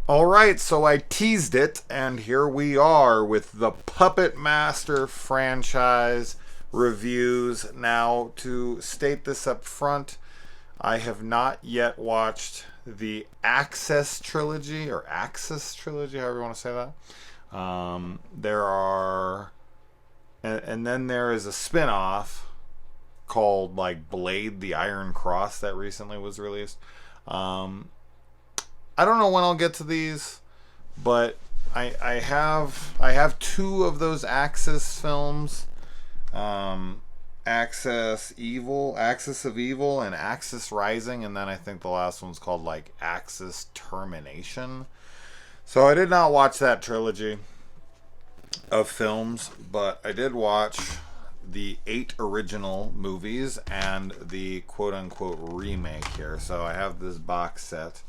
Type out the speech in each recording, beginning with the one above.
All right, so I teased it, and here we are with the Puppet Master franchise reviews. Now, to state this up front, I have not yet watched the Access trilogy, or Axis trilogy, however you want to say that. There are, and then there is a spin off called like Blade the Iron Cross that recently was released. Um, I don't know when I'll get to these, but I have two of those Axis films, Axis of Evil, and Axis Rising, and then I think the last one's called like Axis Termination. So I did not watch that trilogy of films, but I did watch the 8 original movies and the quote unquote remake here. So I have this box set.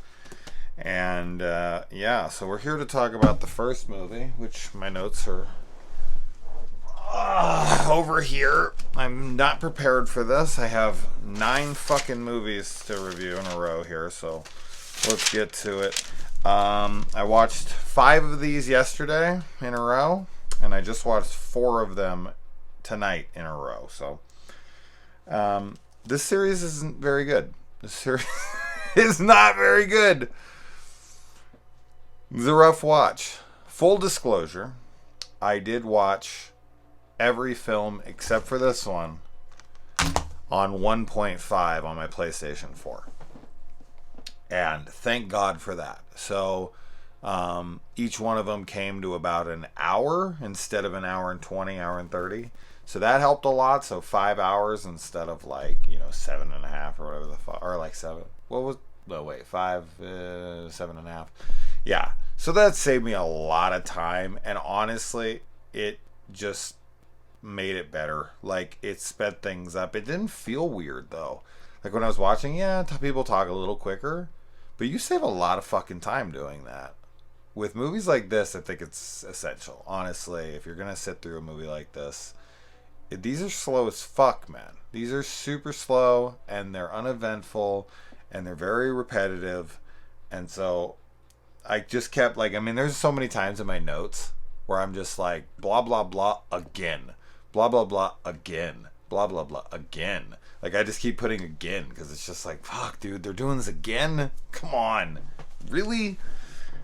And yeah, so we're here to talk about the first movie, which my notes are over here. I'm not prepared for this. I have 9 fucking movies to review in a row here, so let's get to it. I watched 5 of these yesterday in a row, and I just watched 4 of them tonight in a row. So this series isn't very good. This series is not very good. It's a rough watch. Full disclosure, I did watch every film except for this one on 1.5 on my PlayStation 4. And thank God for that. So each one of them came to about an hour instead of an hour and 20, hour and 30. So that helped a lot. So 5 hours instead of like, 7.5 or whatever the fuck, or like 7. What was, no, wait, 5, 7.5. Yeah. So that saved me a lot of time. And honestly, it just made it better. Like, it sped things up. It didn't feel weird, though. Like, when I was watching, people talk a little quicker. But you save a lot of fucking time doing that. With movies like this, I think it's essential. Honestly, if you're going to sit through a movie like this, these are slow as fuck, man. These are super slow, and they're uneventful, and they're very repetitive. And so I just kept, like, there's so many times in my notes where I'm just like, blah, blah, blah, again. Blah, blah, blah, again. Blah, blah, blah, again. Like, I just keep putting again, because it's just like, fuck, dude, they're doing this again? Come on. Really?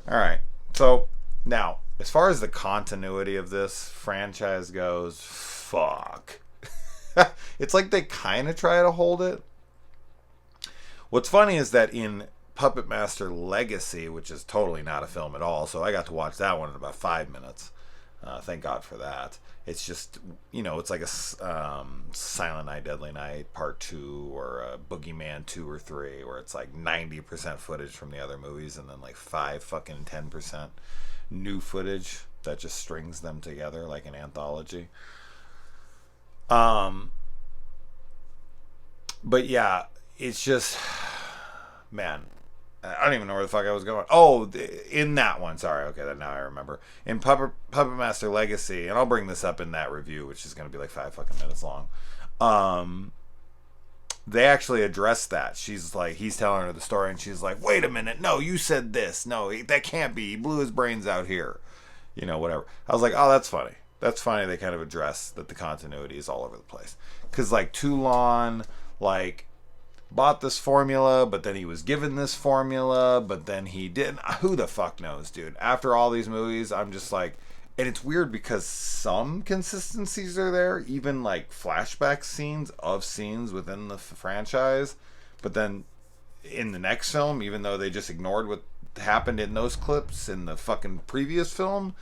Alright. So, now, as far as the continuity of this franchise goes, fuck. It's like they kind of try to hold it. What's funny is that in Puppet Master Legacy, which is totally not a film at all, so I got to watch that one in about 5 minutes. Thank God for that. It's just, it's like a Silent Night, Deadly Night Part 2 or a Boogeyman 2 or 3, where it's like 90% footage from the other movies and then like 10% new footage that just strings them together like an anthology. But yeah, it's just, man, I don't even know where the fuck I was going. Oh, in that one. Sorry. Okay, now I remember. In Puppet Master Legacy, and I'll bring this up in that review, which is going to be like 5 fucking minutes long. They actually address that. She's like, he's telling her the story, and she's like, wait a minute. No, you said this. No, that can't be. He blew his brains out here. Whatever. I was like, oh, that's funny. That's funny. They kind of address that the continuity is all over the place. Because, like, Toulon, like, bought this formula, but then he was given this formula, but then he didn't. Who the fuck knows, dude? After all these movies, I'm just like, and it's weird because some consistencies are there, even like flashback scenes of scenes within the franchise, but then in the next film, even though they just ignored what happened in those clips in the fucking previous film,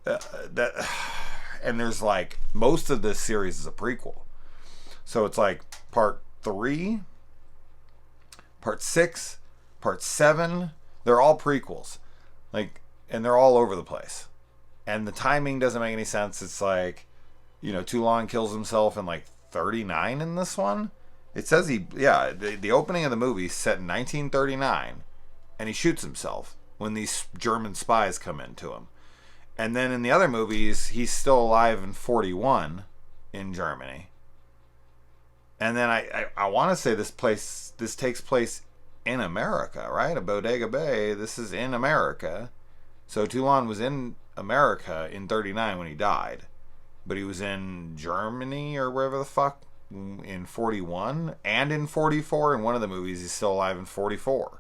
and there's like, most of this series is a prequel. So it's like part 3, Part 6, Part 7, they're all prequels. Like, and they're all over the place. And the timing doesn't make any sense. It's like, Toulon kills himself in like 39 in this one. It says the opening of the movie is set in 1939, and he shoots himself when these German spies come into him. And then in the other movies, he's still alive in 41 in Germany. And then I want to say this takes place in America, right? A Bodega Bay, this is in America. So Toulon was in America in 39 when he died. But he was in Germany or wherever the fuck in 41 and in 44. In one of the movies, he's still alive in 44.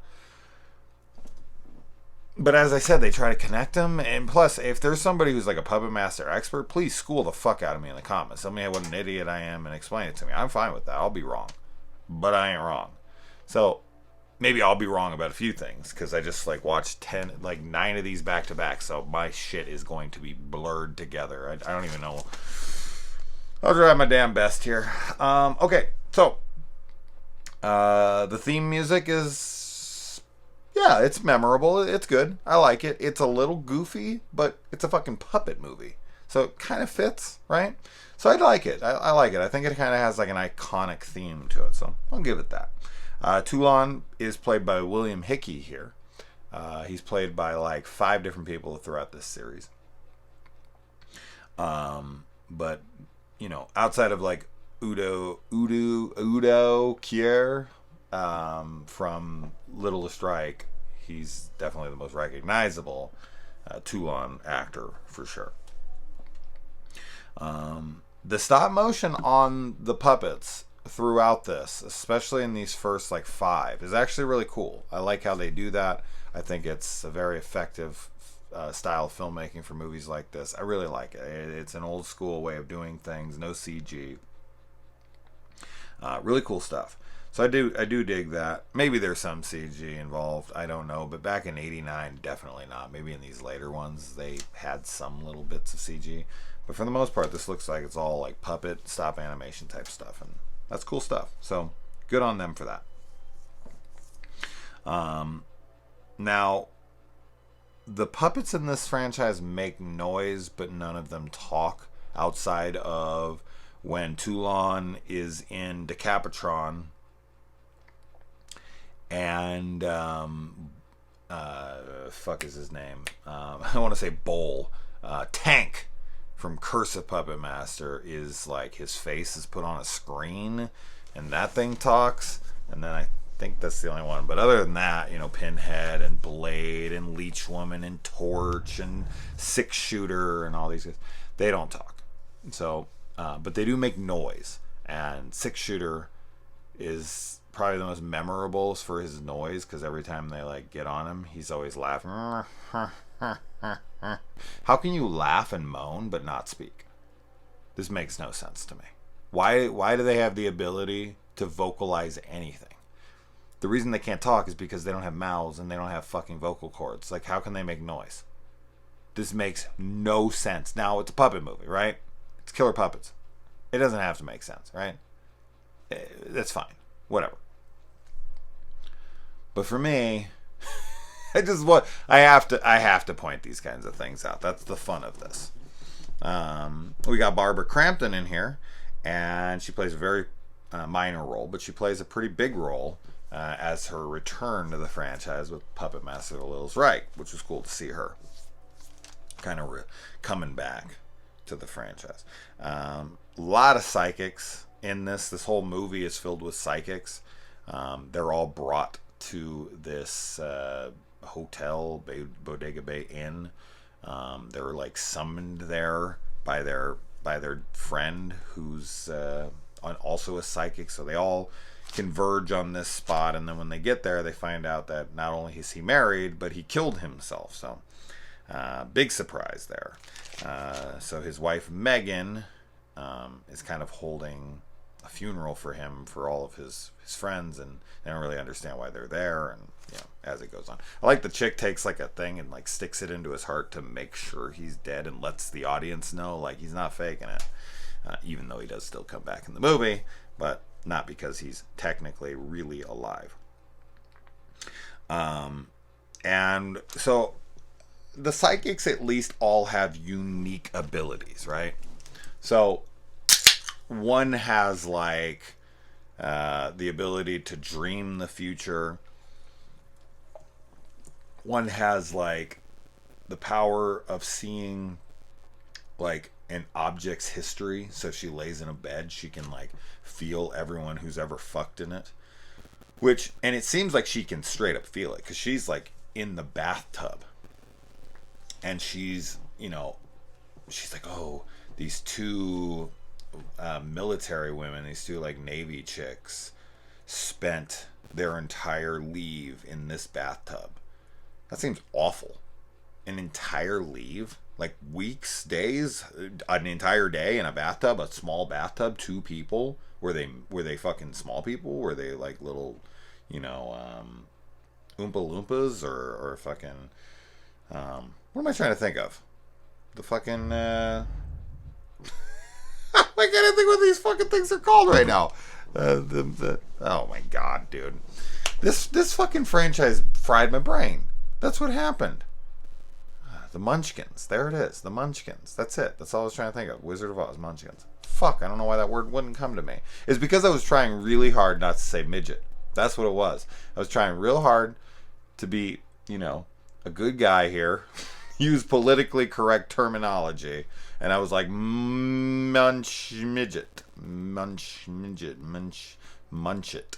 But as I said, they try to connect them. And plus, if there's somebody who's like a puppet master expert, please school the fuck out of me in the comments. Tell me what an idiot I am and explain it to me. I'm fine with that. I'll be wrong. But I ain't wrong. So maybe I'll be wrong about a few things because I just like watched 9 of these back to back. So my shit is going to be blurred together. I don't even know. I'll try my damn best here. Okay, so the theme music is, yeah, it's memorable. It's good. I like it. It's a little goofy, but it's a fucking puppet movie. So it kind of fits, right? So I like it. I like it. I think it kind of has like an iconic theme to it. So I'll give it that. Toulon is played by William Hickey here. He's played by like 5 different people throughout this series. But, you know, outside of like Udo Kier from Little to Strike, he's definitely the most recognizable Toulon actor for sure. The stop motion on the puppets throughout this, especially in these first like 5, is actually really cool. I like how they do that. I think it's a very effective style of filmmaking for movies like this. I really like it. It's an old school way of doing things, no CG. Really cool stuff. So I do dig that. Maybe there's some CG involved. I don't know. But back in '89, definitely not. Maybe in these later ones, they had some little bits of CG. But for the most part, this looks like it's all like puppet, stop animation type stuff. And that's cool stuff. So good on them for that. Now, the puppets in this franchise make noise, but none of them talk outside of when Toulon is in Decapitron and fuck is his name? I want to say Bowl. Tank from Curse of Puppet Master is like his face is put on a screen and that thing talks, and then I think that's the only one. But other than that, you know, Pinhead and Blade and Leech Woman and Torch and Six Shooter and all these guys, they don't talk. So, but they do make noise. And Six Shooter is probably the most memorable for his noise, because every time they like get on him, he's always laughing. How can you laugh and moan but not speak? This makes no sense to me. Why do they have the ability to vocalize anything? The reason they can't talk is because they don't have mouths and they don't have fucking vocal cords. Like, how can they make noise? This makes no sense. Now, it's a puppet movie, right? It's killer puppets. It doesn't have to make sense, right? That's fine. Whatever. But for me, I have to point these kinds of things out. That's the fun of this. We got Barbara Crampton in here, and she plays a very minor role, but she plays a pretty big role as her return to the franchise with Puppet Master of the Little Reich, which was cool to see her kind of coming back to the franchise. A lot of psychics in this. This whole movie is filled with psychics. They're all brought to this hotel, Bodega Bay Inn. They're like summoned there by their friend who's also a psychic. So they all converge on this spot, and then when they get there, they find out that not only is he married, but he killed himself. So big surprise there. So his wife Megan is kind of holding a funeral for him for all of his friends, and they don't really understand why they're there, and you know, as it goes on. I like the chick takes like a thing and like sticks it into his heart to make sure he's dead and lets the audience know like he's not faking it, even though he does still come back in the movie, but not because he's technically really alive. And so the psychics at least all have unique abilities, right? So one has like the ability to dream the future. One has like the power of seeing like an object's history. So she lays in a bed, she can like feel everyone who's ever fucked in it, And it seems like she can straight up feel it because she's like in the bathtub, and she's like, oh, these two military women, these two like Navy chicks, spent their entire leave in this bathtub. That seems awful. An entire leave, like weeks, days, an entire day in a bathtub, a small bathtub, two people. Were they fucking small people? Were they like little, Oompa Loompas or fucking, what am I trying to think of? The fucking, I can't think what these fucking things are called right now. Oh my god, dude. This fucking franchise fried my brain. That's what happened. The Munchkins. There it is. The Munchkins. That's it. That's all I was trying to think of. Wizard of Oz. Munchkins. Fuck. I don't know why that word wouldn't come to me. It's because I was trying really hard not to say midget. That's what it was. I was trying real hard to be, a good guy here. Use politically correct terminology. And I was like, munch midget. Munch midget. Munch it.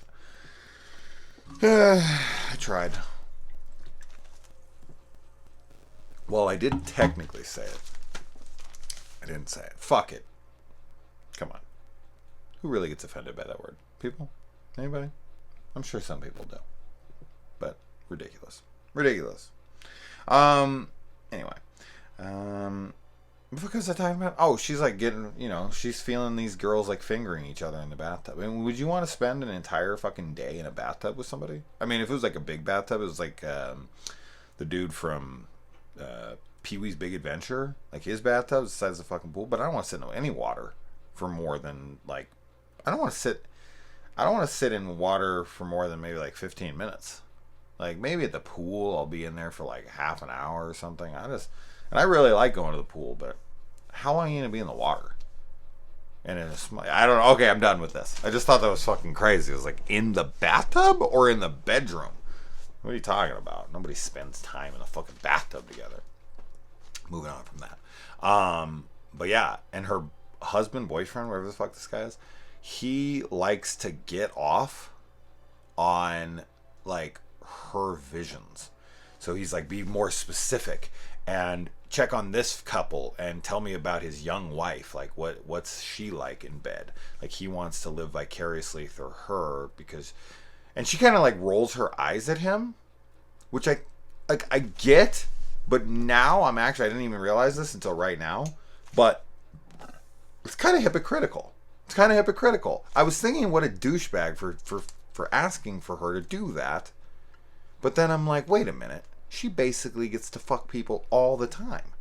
I tried. Well, I did technically say it. I didn't say it. Fuck it. Come on. Who really gets offended by that word? People? Anybody? I'm sure some people do. But ridiculous. Ridiculous. Anyway. What was I talking about? Oh, she's like getting, she's feeling these girls like fingering each other in the bathtub. I mean, would you want to spend an entire fucking day in a bathtub with somebody? I mean, if it was like a big bathtub, it was like the dude from Pee-wee's Big Adventure. Like his bathtub is the size of the fucking pool. But I don't want to sit in any water for more than like, I don't want to sit in water for more than maybe like 15 minutes. Like maybe at the pool, I'll be in there for like half an hour or something. And I really like going to the pool, but how long are you going to be in the water? And I don't know. Okay, I'm done with this. I just thought that was fucking crazy. It was like in the bathtub or in the bedroom? What are you talking about? Nobody spends time in a fucking bathtub together. Moving on from that. But yeah, and her husband, boyfriend, whatever the fuck this guy is, he likes to get off on like her visions. So he's like, be more specific and check on this couple and tell me about his young wife. Like what's she like in bed? Like he wants to live vicariously through her because, and she kind of like rolls her eyes at him, which I get, but now I didn't even realize this until right now, but it's kind of hypocritical. I was thinking what a douchebag for asking for her to do that. But then I'm like, wait a minute. She basically gets to fuck people all the time.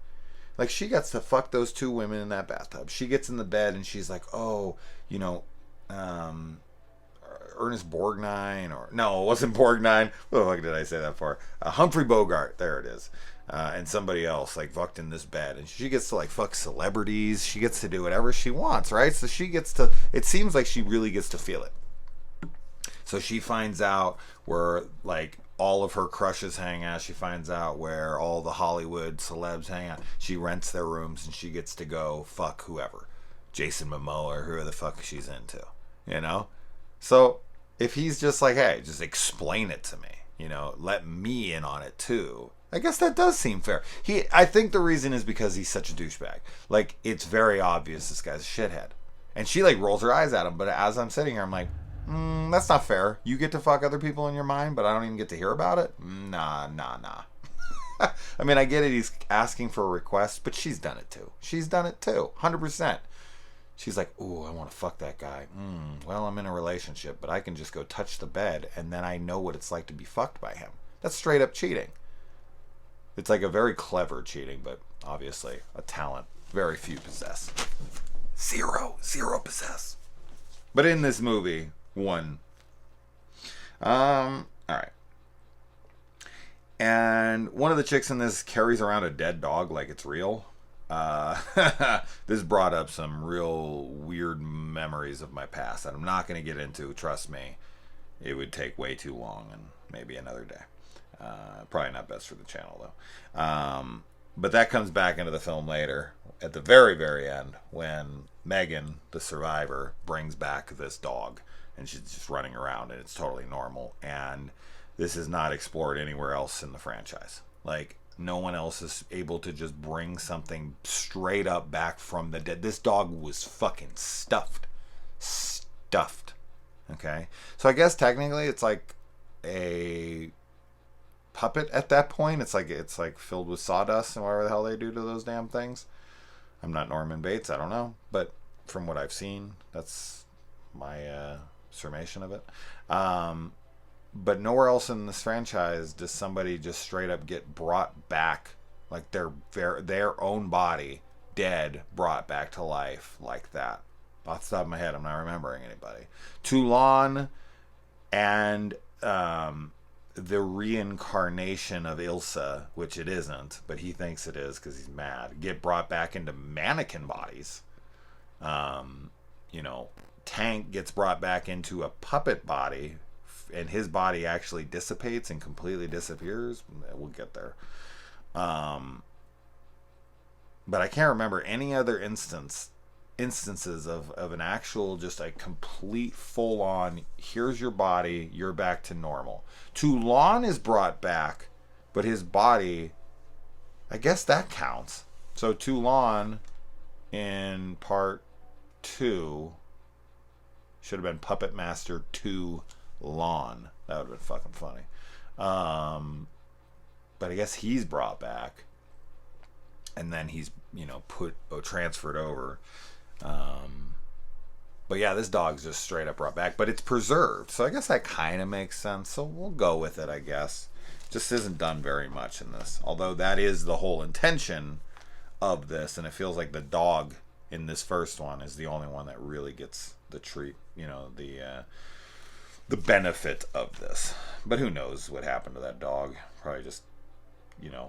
Like, she gets to fuck those two women in that bathtub. She gets in the bed and she's like, oh, Ernest Borgnine, or no, it wasn't Borgnine. What the fuck did I say that for? Humphrey Bogart. There it is. And somebody else like fucked in this bed, and she gets to like fuck celebrities. She gets to do whatever she wants, right? So she gets to. It seems like she really gets to feel it. So she finds out where like all of her crushes hang out. She finds out where all the Hollywood celebs hang out. She rents their rooms and she gets to go fuck whoever, Jason Momoa or whoever the fuck she's into, So if he's just like, hey, just explain it to me, let me in on it too. I guess that does seem fair. I think the reason is because he's such a douchebag. Like, it's very obvious this guy's a shithead. And she like rolls her eyes at him, but as I'm sitting here, I'm like, that's not fair. You get to fuck other people in your mind, but I don't even get to hear about it? Nah. I mean, I get it. He's asking for a request, but she's done it too. 100%. She's like, ooh, I want to fuck that guy. Well, I'm in a relationship, but I can just go touch the bed, and then I know what it's like to be fucked by him. That's straight up cheating. It's like a very clever cheating, but obviously a talent very few possess. Zero possess. But in this movie, one. All right. And one of the chicks in this carries around a dead dog like it's real. This brought up some real weird memories of my past that I'm not going to get into. Trust me, it would take way too long and maybe another day. Probably not best for the channel though. But that comes back into the film later at the very, very end when Megan, the survivor, brings back this dog and she's just running around, and it's totally normal. And this is not explored anywhere else in the franchise. Like, no one else is able to just bring something straight up back from the dead. This dog was fucking stuffed. Okay? So I guess technically it's like a puppet at that point. It's like filled with sawdust and whatever the hell they do to those damn things. I'm not Norman Bates, I don't know. But from what I've seen, that's my summation of it. But nowhere else in this franchise does somebody just straight up get brought back, like their own body, dead, brought back to life like that. Off the top of my head, I'm not remembering anybody. Toulon and the reincarnation of Ilsa, which it isn't, but he thinks it is because he's mad, get brought back into mannequin bodies. Tank gets brought back into a puppet body, and his body actually dissipates and completely disappears. We'll get there. But I can't remember any other instances of an actual, just a complete full-on, here's your body, you're back to normal. Toulon is brought back, but his body, I guess that counts. So Toulon in part 2 should have been Puppet Master 2 Lawn. That would have been fucking funny. But I guess he's brought back, and then he's transferred over. But yeah, this dog's just straight up brought back, but it's preserved, so I guess that kind of makes sense. So we'll go with it, I guess. Just isn't done very much in this, although that is the whole intention of this, and it feels like the dog in this first one is the only one that really gets the treat, the benefit of this. But who knows what happened to that dog? Probably just,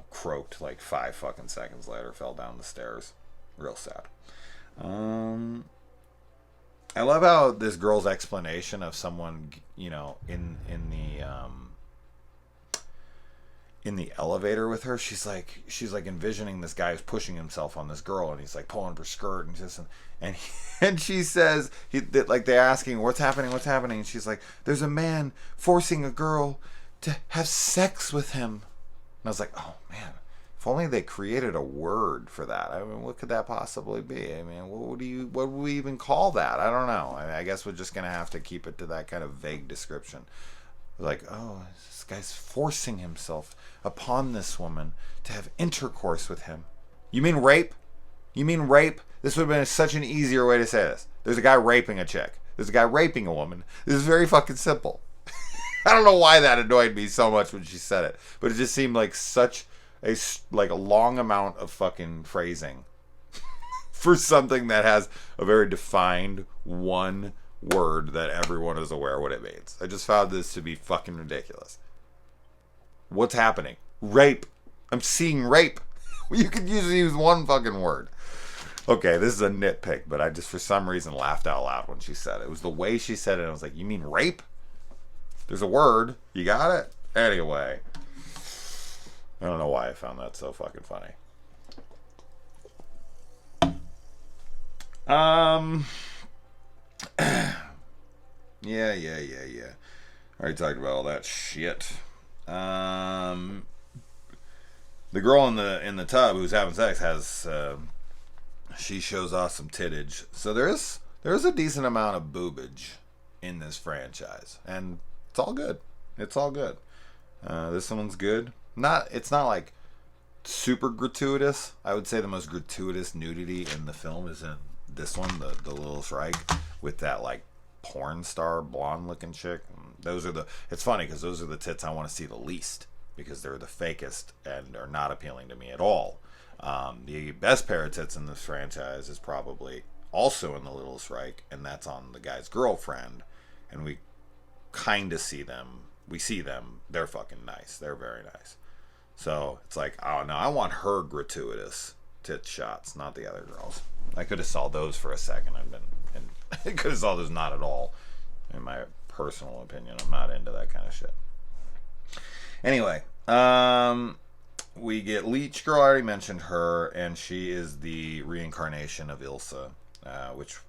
croaked like 5 fucking seconds later, fell down the stairs. Real sad. I love how this girl's explanation of someone, in the elevator with her, she's like envisioning this guy who's pushing himself on this girl, and he's like pulling up her skirt and just and she says they're asking what's happening, and she's like, there's a man forcing a girl to have sex with him. And I was like, oh man, if only they created a word for that. I mean, what could that possibly be? I mean, what would we even call that? I don't know. I guess we're just gonna have to keep it to that kind of vague description. Like, oh, this guy's forcing himself upon this woman to have intercourse with him. You mean rape? This would have been such an easier way to say this. There's a guy raping a chick. There's a guy raping a woman. This is very fucking simple. I don't know why that annoyed me so much when she said it, but it just seemed like such a long amount of fucking phrasing for something that has a very defined one word that everyone is aware what it means. I just found this to be fucking ridiculous. What's happening? Rape. I'm seeing rape. You could usually use one fucking word. Okay, this is a nitpick, but I just for some reason laughed out loud when she said it. It was the way she said it. I was like, you mean rape? There's a word. You got it? Anyway. I don't know why I found that so fucking funny. Yeah. Already talked about all that shit. The girl in the tub who's having sex has she shows off some tittage. So there is a decent amount of boobage in this franchise, and it's all good. This one's good. It's not like super gratuitous. I would say the most gratuitous nudity in the film is in this one, the Little Shrike, with that like porn star blonde looking chick. It's funny because those are the tits I want to see the least, because they're the fakest and are not appealing to me at all. The best pair of tits in this franchise is probably also in the Little Shrike, and that's on the guy's girlfriend, and we kind of see them. We see them. They're fucking nice. They're very nice. So it's like, oh no, I want her gratuitous tit shots, not the other girls. I could have saw those for a second. I could have saw those not at all. In my personal opinion, I'm not into that kind of shit. Anyway, we get Leech Girl. I already mentioned her, and she is the reincarnation of Ilsa, which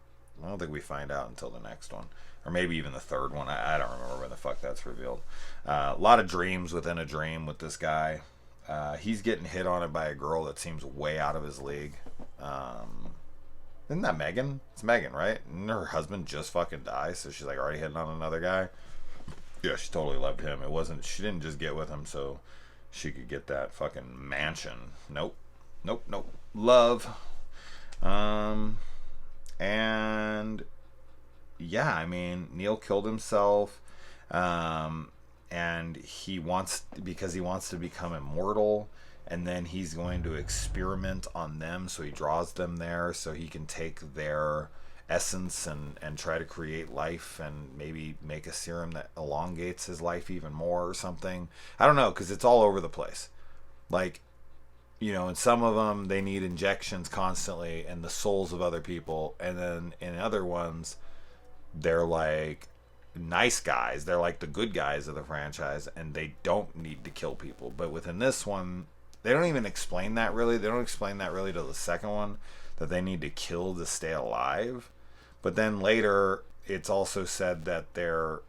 I don't think we find out until the next one. Or maybe even the third one. I don't remember when the fuck that's revealed. A lot of dreams within a dream with this guy. He's getting hit on it by a girl that seems way out of his league. Isn't that Megan? It's Megan, right? And her husband just fucking dies, so she's like already hitting on another guy. Yeah, she totally loved him. It wasn't, she didn't just get with him so she could get that fucking mansion. Nope. Love. And yeah, I mean, Neil killed himself. And he wants to become immortal, and then he's going to experiment on them, so he draws them there so he can take their essence and try to create life and maybe make a serum that elongates his life even more or something. I don't know, because it's all over the place. Like, you know, in some of them they need injections constantly and the souls of other people, and then in other ones they're like nice guys, they're like the good guys of the franchise, and they don't need to kill people. But within this one, they don't even explain that really. They don't explain that really to the second one, that they need to kill to stay alive. But then later it's also said that they're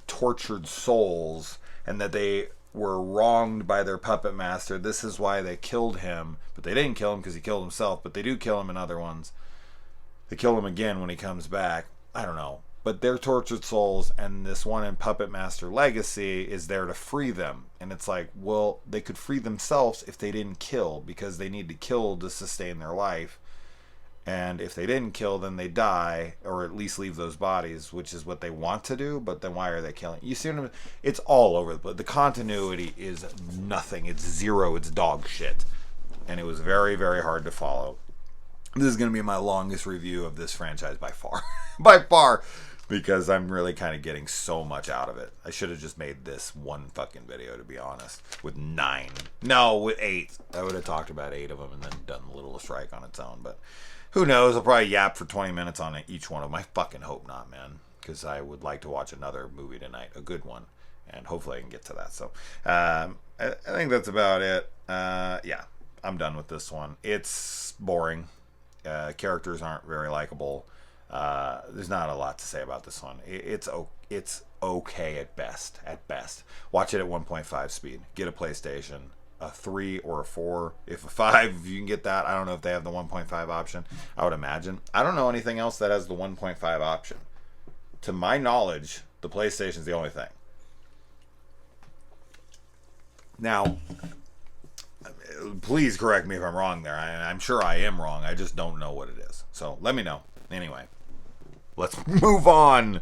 tortured souls and that they were wronged by their puppet master. This is why they killed him, but they didn't kill him because he killed himself, but they do kill him in other ones. They kill him again when he comes back. I don't know. But they're tortured souls, and this one in Puppet Master Legacy is there to free them. And it's like, well, they could free themselves if they didn't kill, because they need to kill to sustain their life. And if they didn't kill, then they die, or at least leave those bodies, which is what they want to do. But then why are they killing? You see what I mean? It's all over the place. The continuity is nothing. It's zero. It's dog shit. And it was very, very hard to follow. This is going to be my longest review of this franchise by far. By far. Because I'm really kind of getting so much out of it. I should have just made this one fucking video, to be honest. With 9. No, with 8. I would have talked about 8 of them and then done a little strike on its own. But who knows? I'll probably yap for 20 minutes on each one of them. I fucking hope not, man. Because I would like to watch another movie tonight. A good one. And hopefully I can get to that. So I think that's about it. Yeah, I'm done with this one. It's boring. Characters aren't very likable. There's not a lot to say about this one. It's okay at best. Watch it at 1.5 speed. Get a PlayStation, a 3 or a 4. If a 5, if you can get that. I don't know if they have the 1.5 option. I would imagine. I don't know anything else that has the 1.5 option. To my knowledge, the PlayStation's the only thing. Now, please correct me if I'm wrong there. I'm sure I am wrong. I just don't know what it is. So let me know. Anyway, let's move on.